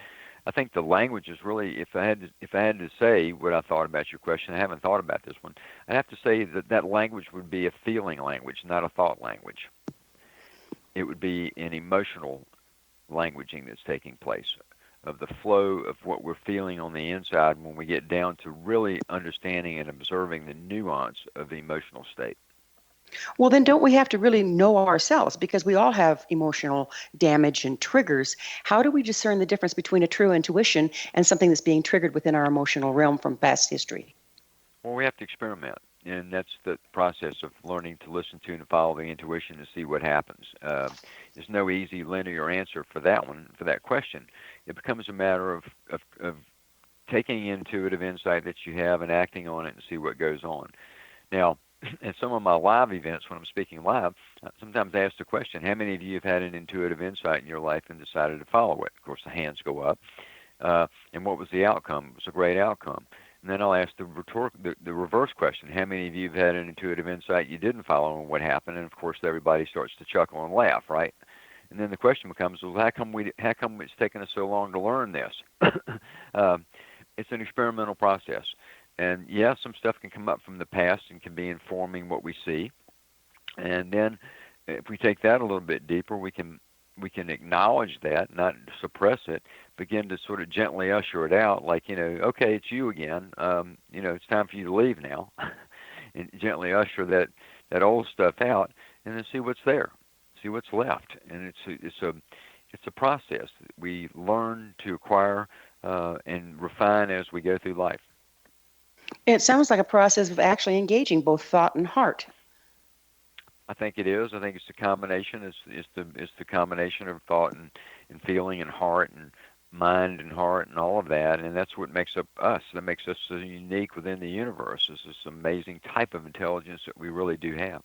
S3: I think the language is really, if I had to say what I thought about your question, I haven't thought about this one. I'd have to say that language would be a feeling language, not a thought language. It would be an emotional languaging that's taking place, of the flow of what we're feeling on the inside when we get down to really understanding and observing the nuance of the emotional state.
S2: Well, then don't we have to really know ourselves, because we all have emotional damage and triggers? How do we discern the difference between a true intuition and something that's being triggered within our emotional realm from past history?
S3: Well, we have to experiment, and that's the process of learning to listen to and follow the intuition to see what happens. There's no easy linear answer for that one, for that question. It becomes a matter of taking intuitive insight that you have and acting on it and see what goes on. Now, at some of my live events when I'm speaking live, sometimes I ask the question, how many of you have had an intuitive insight in your life and decided to follow it? Of course, the hands go up. And what was the outcome? It was a great outcome. And then I'll ask the reverse question, how many of you have had an intuitive insight you didn't follow and what happened? And, of course, everybody starts to chuckle and laugh, right? And then the question becomes, well, how come it's taken us so long to learn this? It's an experimental process. And, yeah, some stuff can come up from the past and can be informing what we see. And then if we take that a little bit deeper, we can acknowledge that, not suppress it, begin to sort of gently usher it out, like, okay, it's you again. It's time for you to leave now. And gently usher that old stuff out and then see what's there, see what's left. And it's a process that we learn to acquire and refine as we go through life.
S2: It sounds like a process of actually engaging both thought and heart.
S3: I think it is. I think it's the combination. It's the combination of thought and feeling and heart and mind and heart and all of that. And that's what makes up us. That makes us so unique within the universe. It's this amazing type of intelligence that we really do have.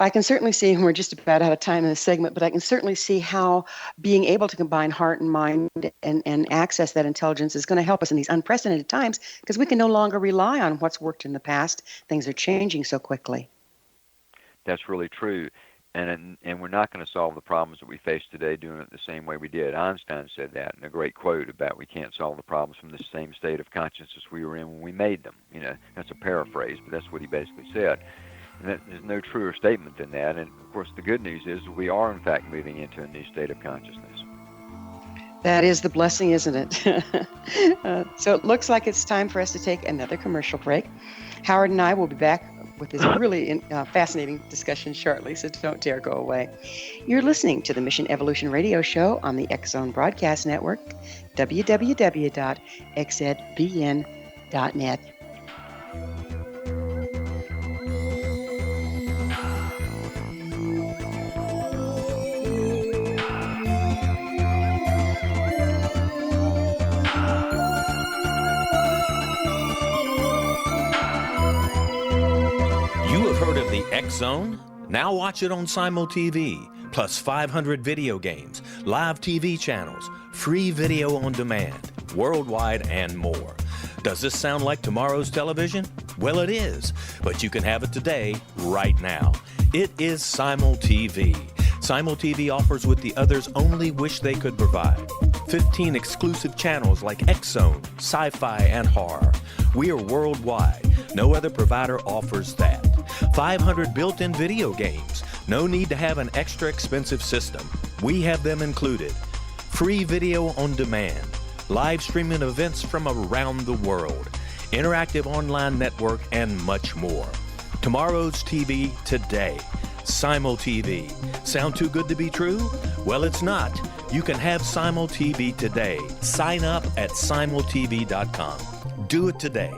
S2: I can certainly see, and we're just about out of time in this segment, but I can certainly see how being able to combine heart and mind and access that intelligence is going to help us in these unprecedented times, because we can no longer rely on what's worked in the past. Things are changing so quickly.
S3: That's really true. And we're not going to solve the problems that we face today doing it the same way we did. Einstein said that in a great quote about we can't solve the problems from the same state of consciousness we were in when we made them. That's a paraphrase, but that's what he basically said. And there's no truer statement than that. And, of course, the good news is we are, in fact, moving into a new state of consciousness.
S2: That is the blessing, isn't it? So it looks like it's time for us to take another commercial break. Howard and I will be back with this really fascinating discussion shortly, so don't dare go away. You're listening to the Mission Evolution Radio Show on the X-Zone Broadcast Network, www.xzbn.net.
S4: The X-Zone? Now watch it on SimulTV, plus 500 video games, live TV channels, free video on demand, worldwide, and more. Does this sound like tomorrow's television? Well, it is, but you can have it today, right now. It is SimulTV. SimulTV offers what the others only wish they could provide. 15 exclusive channels like X-Zone, Sci-Fi, and Horror. We are worldwide. No other provider offers that. 500 built-in video games. No need to have an extra expensive system. We have them included. Free video on demand. Live streaming events from around the world. Interactive online network, and much more. Tomorrow's TV today. SimulTV. Sound too good to be true? Well, it's not. You can have SimulTV today. Sign up at simultv.com. Do it today.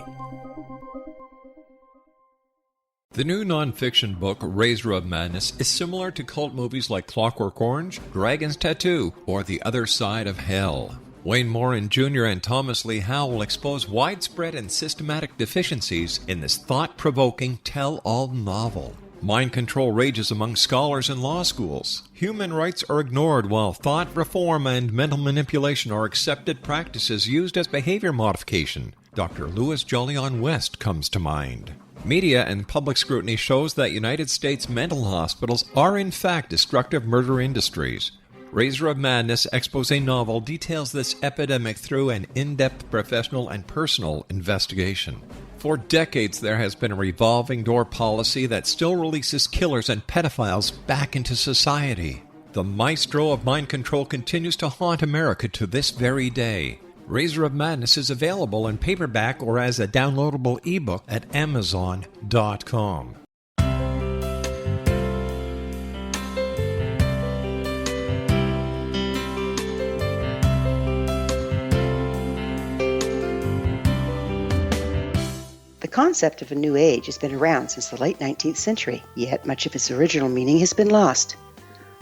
S1: The new nonfiction book, Razor of Madness, is similar to cult movies like Clockwork Orange, Dragon's Tattoo, or The Other Side of Hell. Wayne Morin Jr. and Thomas Lee Howell will expose widespread and systematic deficiencies in this thought-provoking tell-all novel. Mind control rages among scholars in law schools. Human rights are ignored while thought reform and mental manipulation are accepted practices used as behavior modification. Dr. Louis Jolyon West comes to mind. Media and public scrutiny shows that United States mental hospitals are in fact destructive murder industries. Razor of Madness expose novel details this epidemic through an in-depth professional and personal investigation. For decades, there has been a revolving door policy that still releases killers and pedophiles back into society. The maestro of mind control continues to haunt America to this very day. Razor of Madness is available in paperback or as a downloadable ebook at Amazon.com.
S2: The concept of a new age has been around since the late 19th century, yet much of its original meaning has been lost.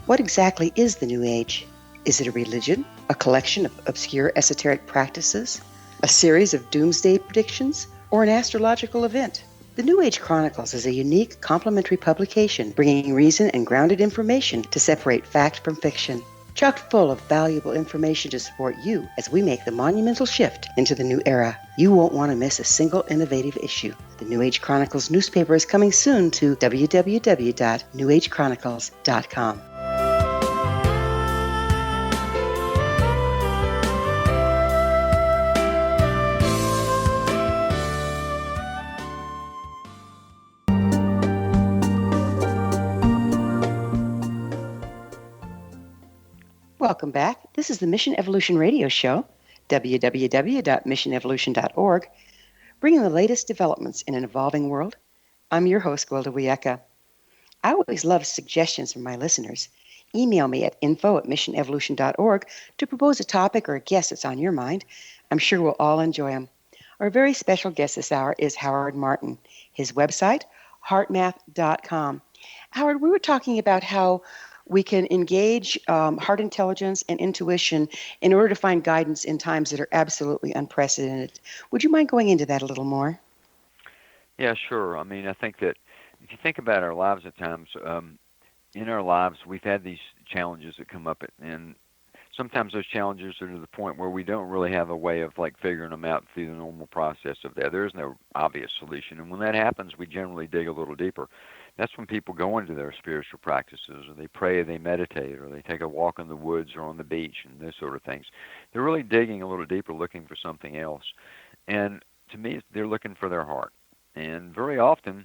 S2: What exactly is the new age? Is it a religion, a collection of obscure esoteric practices, a series of doomsday predictions, or an astrological event? The New Age Chronicles is a unique, complimentary publication bringing reason and grounded information to separate fact from fiction. Chock full of valuable information to support you as we make the monumental shift into the new era. You won't want to miss a single innovative issue. The New Age Chronicles newspaper is coming soon to www.newagechronicles.com. Welcome back. This is the Mission Evolution Radio Show, www.missionevolution.org, bringing the latest developments in an evolving world. I'm your host, Gwilda Wiyaka. I always love suggestions from my listeners. Email me at info@missionevolution.org to propose a topic or a guest that's on your mind. I'm sure we'll all enjoy them. Our very special guest this hour is Howard Martin. His website, heartmath.com. Howard, we were talking about how we can engage heart intelligence and intuition in order to find guidance in times that are absolutely unprecedented. Would you mind going into that a little more?
S3: Yeah, sure. I mean, I think that if you think about our lives at times, in our lives, we've had these challenges that come up, and sometimes those challenges are to the point where we don't really have a way of like figuring them out through the normal process of that. There is no obvious solution, and when that happens, we generally dig a little deeper. That's when people go into their spiritual practices, or they pray, or they meditate, or they take a walk in the woods or on the beach, and those sort of things. They're really digging a little deeper, looking for something else. And to me, they're looking for their heart. And very often,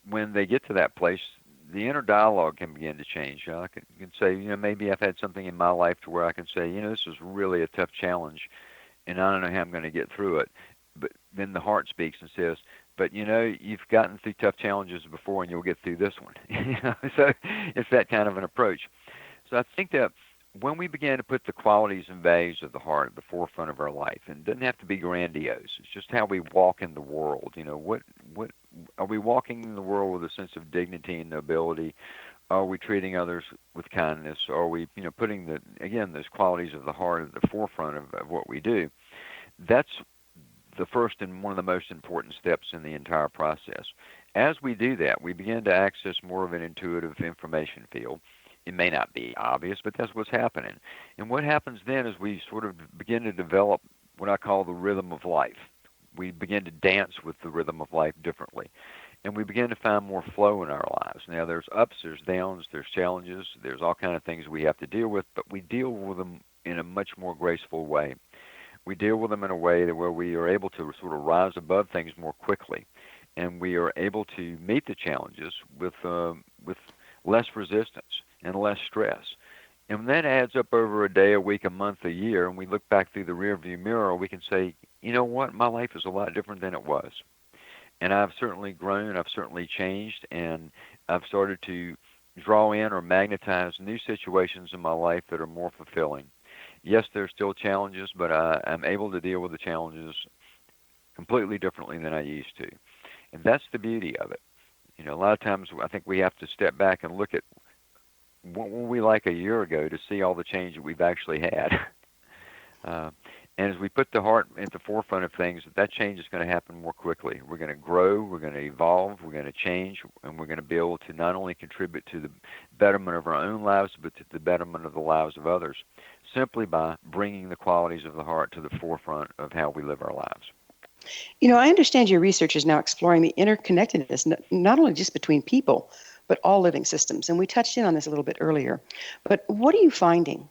S3: when they get to that place, the inner dialogue can begin to change. I can say, maybe I've had something in my life to where I can say, this is really a tough challenge, and I don't know how I'm going to get through it. But then the heart speaks and says, but you've gotten through tough challenges before, and you'll get through this one. So it's that kind of an approach. So I think that when we begin to put the qualities and values of the heart at the forefront of our life, and it doesn't have to be grandiose, it's just how we walk in the world. What are we walking in the world with a sense of dignity and nobility? Are we treating others with kindness? Are we, putting those qualities of the heart at the forefront of what we do? That's the first and one of the most important steps in the entire process. As we do that, we begin to access more of an intuitive information field. It may not be obvious, but that's what's happening. And what happens then is we sort of begin to develop what I call the rhythm of life. We begin to dance with the rhythm of life differently. And we begin to find more flow in our lives. Now, there's ups, there's downs, there's challenges, there's all kinds of things we have to deal with, but we deal with them in a much more graceful way. We deal with them in a way that where we are able to sort of rise above things more quickly, and we are able to meet the challenges with less resistance and less stress. And when that adds up over a day, a week, a month, a year, and we look back through the rearview mirror, we can say, you know what, my life is a lot different than it was. And I've certainly grown, I've certainly changed, and I've started to draw in or magnetize new situations in my life that are more fulfilling. Yes, there's still challenges, but I'm able to deal with the challenges completely differently than I used to. And that's the beauty of it. A lot of times I think we have to step back and look at what were we like a year ago to see all the change that we've actually had. And as we put the heart at the forefront of things, that change is going to happen more quickly. We're going to grow, we're going to evolve, we're going to change, and we're going to be able to not only contribute to the betterment of our own lives, but to the betterment of the lives of others, simply by bringing the qualities of the heart to the forefront of how we live our lives.
S2: I understand your research is now exploring the interconnectedness, not only just between people, but all living systems. And we touched in on this a little bit earlier. But what are you finding?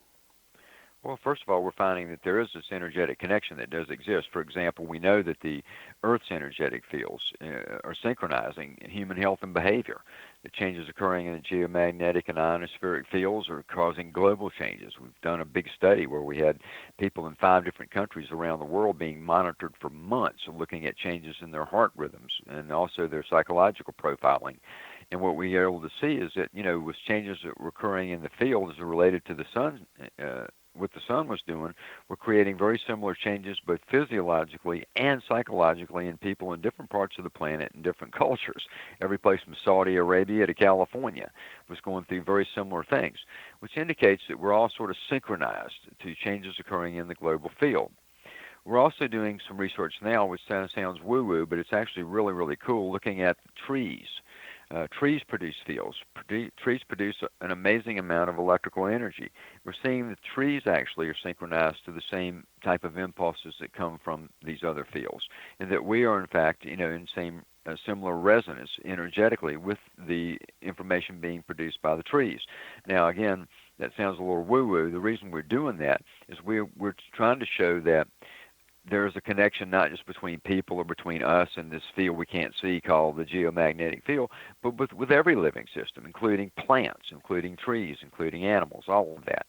S3: Well, first of all, we're finding that there is this energetic connection that does exist. For example, we know that the Earth's energetic fields are synchronizing human health and behavior. The changes occurring in the geomagnetic and ionospheric fields are causing global changes. We've done a big study where we had people in 5 different countries around the world being monitored for months, looking at changes in their heart rhythms and also their psychological profiling. And what we were able to see is that, with changes that were occurring in the field as related to the sun, what the sun was doing, we're creating very similar changes both physiologically and psychologically in people in different parts of the planet and different cultures. Every place from Saudi Arabia to California was going through very similar things, which indicates that we're all sort of synchronized to changes occurring in the global field. We're also doing some research now, which sounds woo-woo, but it's actually really, really cool, looking at trees. Trees produce fields. Trees produce an amazing amount of electrical energy. We're seeing that trees actually are synchronized to the same type of impulses that come from these other fields, and that we are, in fact, in same similar resonance energetically with the information being produced by the trees. Now, again, that sounds a little woo-woo. The reason we're doing that is we're trying to show that there's a connection not just between people or between us and this field we can't see called the geomagnetic field, but with every living system, including plants, including trees, including animals, all of that.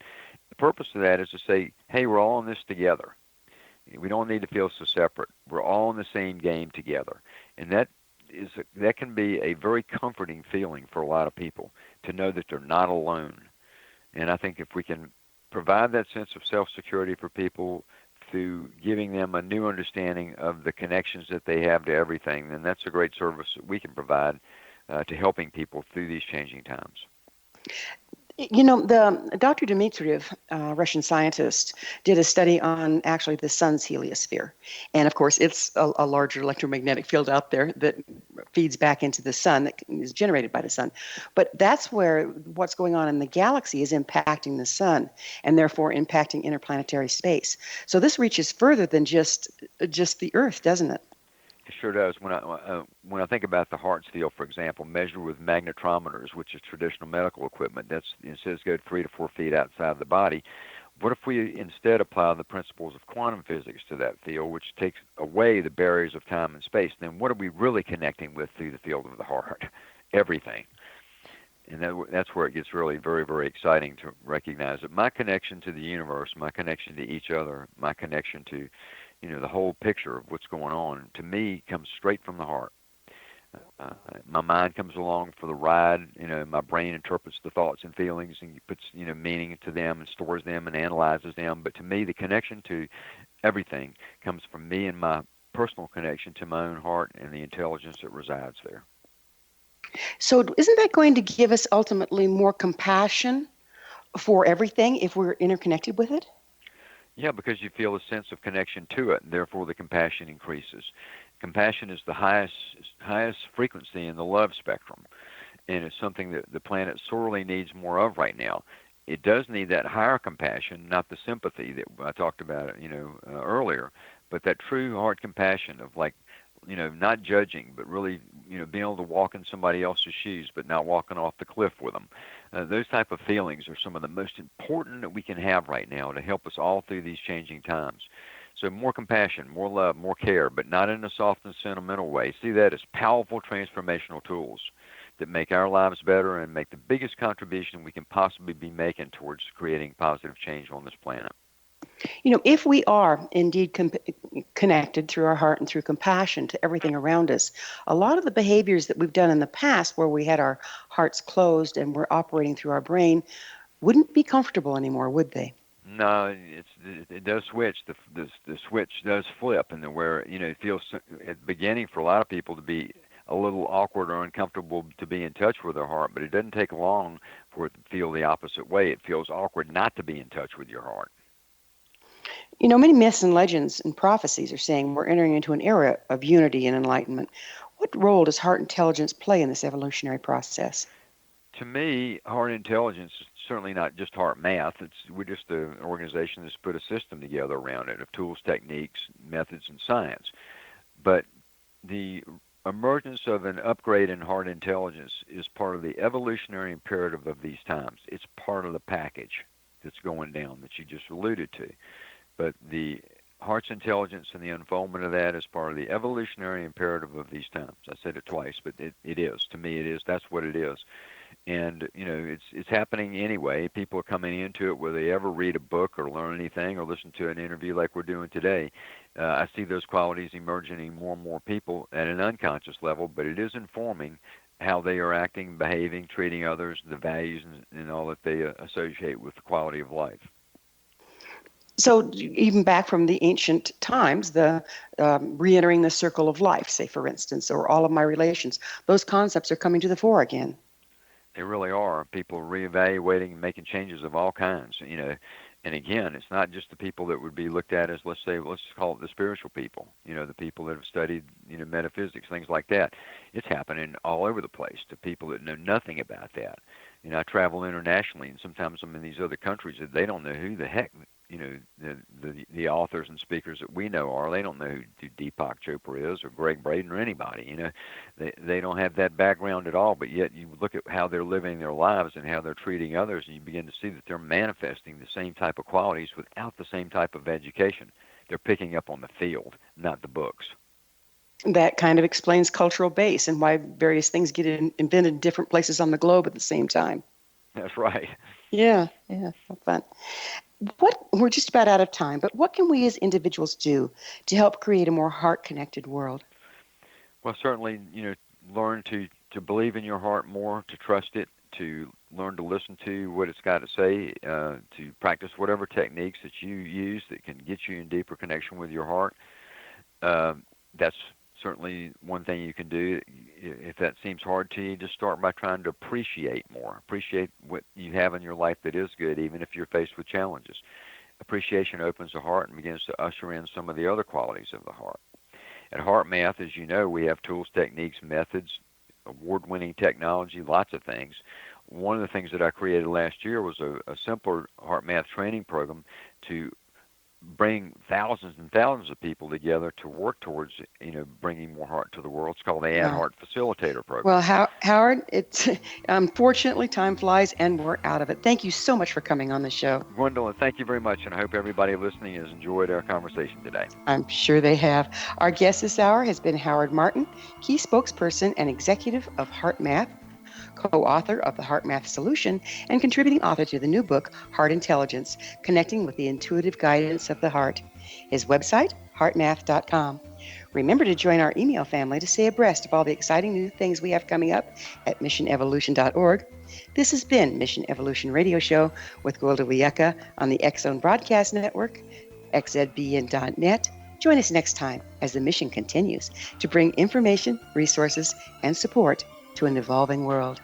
S3: The purpose of that is to say, hey, we're all in this together. We don't need to feel so separate. We're all in the same game together. And that can be a very comforting feeling for a lot of people, to know that they're not alone. And I think if we can provide that sense of self-security for people through giving them a new understanding of the connections that they have to everything, then that's a great service that we can provide to helping people through these changing times.
S2: The Dr. Dmitriev, Russian scientist, did a study on actually the sun's heliosphere. And of course, it's a larger electromagnetic field out there that feeds back into the sun, that is generated by the sun. But that's where what's going on in the galaxy is impacting the sun, and therefore impacting interplanetary space. So this reaches further than just the Earth, doesn't it?
S3: It sure does. When I think about the Hart's field, for example, measured with magnetometers, which is traditional medical equipment, it says go 3 to 4 feet outside the body. What if we instead apply the principles of quantum physics to that field, which takes away the barriers of time and space? Then what are we really connecting with through the field of the heart? Everything. And that's where it gets really very, very exciting to recognize that my connection to the universe, my connection to each other, my connection to the whole picture of what's going on, to me, comes straight from the heart. My mind comes along for the ride. My brain interprets the thoughts and feelings and puts, meaning to them and stores them and analyzes them. But to me, the connection to everything comes from me and my personal connection to my own heart and the intelligence that resides there.
S2: So isn't that going to give us ultimately more compassion for everything if we're interconnected with it?
S3: Yeah, because you feel a sense of connection to it, and therefore the compassion increases. Compassion is the highest frequency in the love spectrum, and it's something that the planet sorely needs more of right now. It does need that higher compassion, not the sympathy that I talked about, earlier, but that true heart compassion of not judging, but really, being able to walk in somebody else's shoes, but not walking off the cliff with them. Those type of feelings are some of the most important that we can have right now to help us all through these changing times. So more compassion, more love, more care, but not in a soft and sentimental way. See that as powerful transformational tools that make our lives better and make the biggest contribution we can possibly be making towards creating positive change on this planet.
S2: If we are indeed connected through our heart and through compassion to everything around us, a lot of the behaviors that we've done in the past where we had our hearts closed and we're operating through our brain wouldn't be comfortable anymore, would they?
S3: No, it does switch. The switch does flip, and where it feels at the beginning for a lot of people to be a little awkward or uncomfortable to be in touch with their heart, but it doesn't take long for it to feel the opposite way. It feels awkward not to be in touch with your heart.
S2: Many myths and legends and prophecies are saying we're entering into an era of unity and enlightenment. What role does heart intelligence play in this evolutionary process?
S3: To me, heart intelligence is certainly not just heart math. We're just an organization that's put a system together around it of tools, techniques, methods, and science. But the emergence of an upgrade in heart intelligence is part of the evolutionary imperative of these times. It's part of the package that's going down that you just alluded to. But the heart's intelligence and the unfoldment of that is part of the evolutionary imperative of these times. I said it twice, but it is. To me, it is. That's what it is. And, it's happening anyway. People are coming into it whether they ever read a book or learn anything or listen to an interview like we're doing today. I see those qualities emerging in more and more people at an unconscious level, but it is informing how they are acting, behaving, treating others, the values and all that they associate with the quality of life.
S2: So even back from the ancient times, the re-entering the circle of life, say, for instance, or all of my relations, those concepts are coming to the fore again.
S3: They really are. People are reevaluating and making changes of all kinds. And again, it's not just the people that would be looked at as, let's call it the spiritual people, the people that have studied, metaphysics, things like that. It's happening all over the place to people that know nothing about that. I travel internationally, and sometimes I'm in these other countries that they don't know who the heck, the authors and speakers that we know are. They don't know who Deepak Chopra is or Greg Braden or anybody. They don't have that background at all, but yet you look at how they're living their lives and how they're treating others, and you begin to see that they're manifesting the same type of qualities without the same type of education. They're picking up on the field, not the books.
S2: That kind of explains cultural base and why various things get invented in different places on the globe at the same time.
S3: That's right.
S2: Yeah, so fun. We're just about out of time, but what can we as individuals do to help create a more heart-connected world?
S3: Well, certainly, learn to believe in your heart more, to trust it, to learn to listen to what it's got to say, to practice whatever techniques that you use that can get you in deeper connection with your heart. That's certainly one thing you can do. If that seems hard to you, just start by trying to appreciate more. Appreciate what you have in your life that is good, even if you're faced with challenges. Appreciation opens the heart and begins to usher in some of the other qualities of the heart. At HeartMath, as you know, we have tools, techniques, methods, award-winning technology, lots of things. One of the things that I created last year was a simpler HeartMath training program to bring thousands and thousands of people together to work towards, bringing more heart to the world. It's called the Add Heart Facilitator Program.
S2: Well, Howard, it's unfortunately time flies and we're out of it. Thank you so much for coming on the show.
S3: Gwendolyn, thank you very much, and I hope everybody listening has enjoyed our conversation today.
S2: I'm sure they have. Our guest this hour has been Howard Martin, key spokesperson and executive of HeartMath, co-author of the HeartMath Solution, and contributing author to the new book, Heart Intelligence, Connecting with the Intuitive Guidance of the Heart. His website, heartmath.com. Remember to join our email family to stay abreast of all the exciting new things we have coming up at missionevolution.org. This has been Mission Evolution Radio Show with Gwilda Wiyaka on the X-Zone Broadcast Network, xzbn.net. Join us next time as the mission continues to bring information, resources, and support to an evolving world.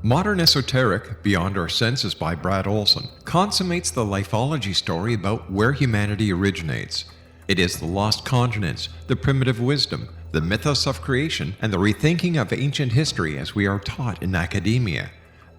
S1: Modern Esoteric, Beyond Our Senses by Brad Olson, consummates the lifeology story about where humanity originates. It is the lost continents, the primitive wisdom, the mythos of creation, and the rethinking of ancient history as we are taught in academia.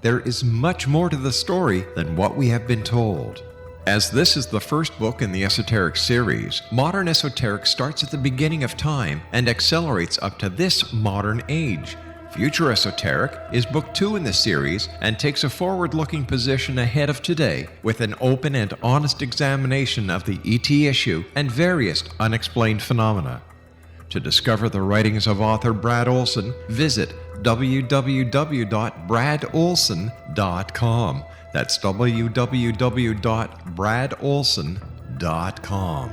S1: There is much more to the story than what we have been told. As this is the first book in the Esoteric series, Modern Esoteric starts at the beginning of time and accelerates up to this modern age. Future Esoteric is book 2 in the series and takes a forward-looking position ahead of today with an open and honest examination of the ET issue and various unexplained phenomena. To discover the writings of author Brad Olson, visit www.bradolson.com. That's www.bradolson.com.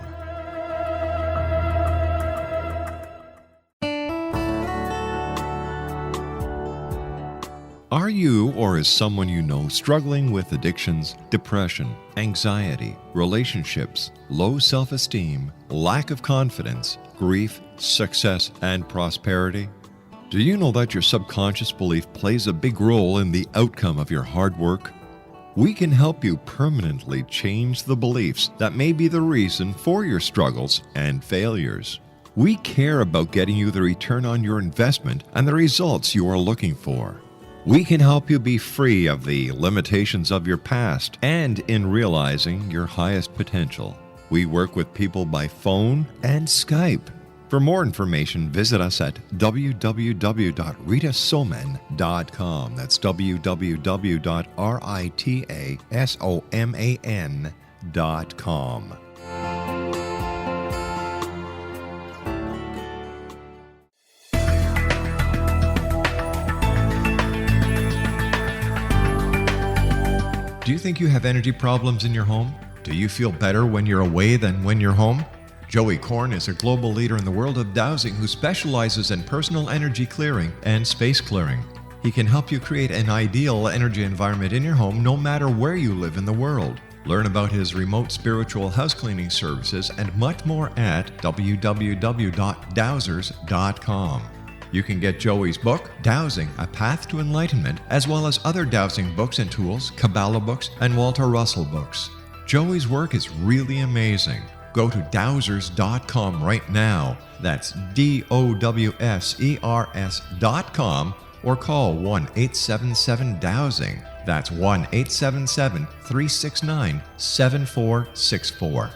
S1: Are you or is someone you know struggling with addictions, depression, anxiety, relationships, low self-esteem, lack of confidence, grief, success, and prosperity? Do you know that your subconscious belief plays a big role in the outcome of your hard work? We can help you permanently change the beliefs that may be the reason for your struggles and failures. We care about getting you the return on your investment and the results you are looking for. We can help you be free of the limitations of your past and in realizing your highest potential. We work with people by phone and Skype. For more information, visit us at www.ritasoman.com. That's www.ritasoman.com. Do you think you have energy problems in your home? Do you feel better when you're away than when you're home? Joey Korn is a global leader in the world of dowsing who specializes in personal energy clearing and space clearing. He can help you create an ideal energy environment in your home no matter where you live in the world. Learn about his remote spiritual house cleaning services and much more at www.dowsers.com. You can get Joey's book, Dowsing, A Path to Enlightenment, as well as other dowsing books and tools, Kabbalah books, and Walter Russell books. Joey's work is really amazing. Go to dowsers.com right now. That's DOWSERS.com or call 1-877-DOWSING. That's 1-877-369-7464.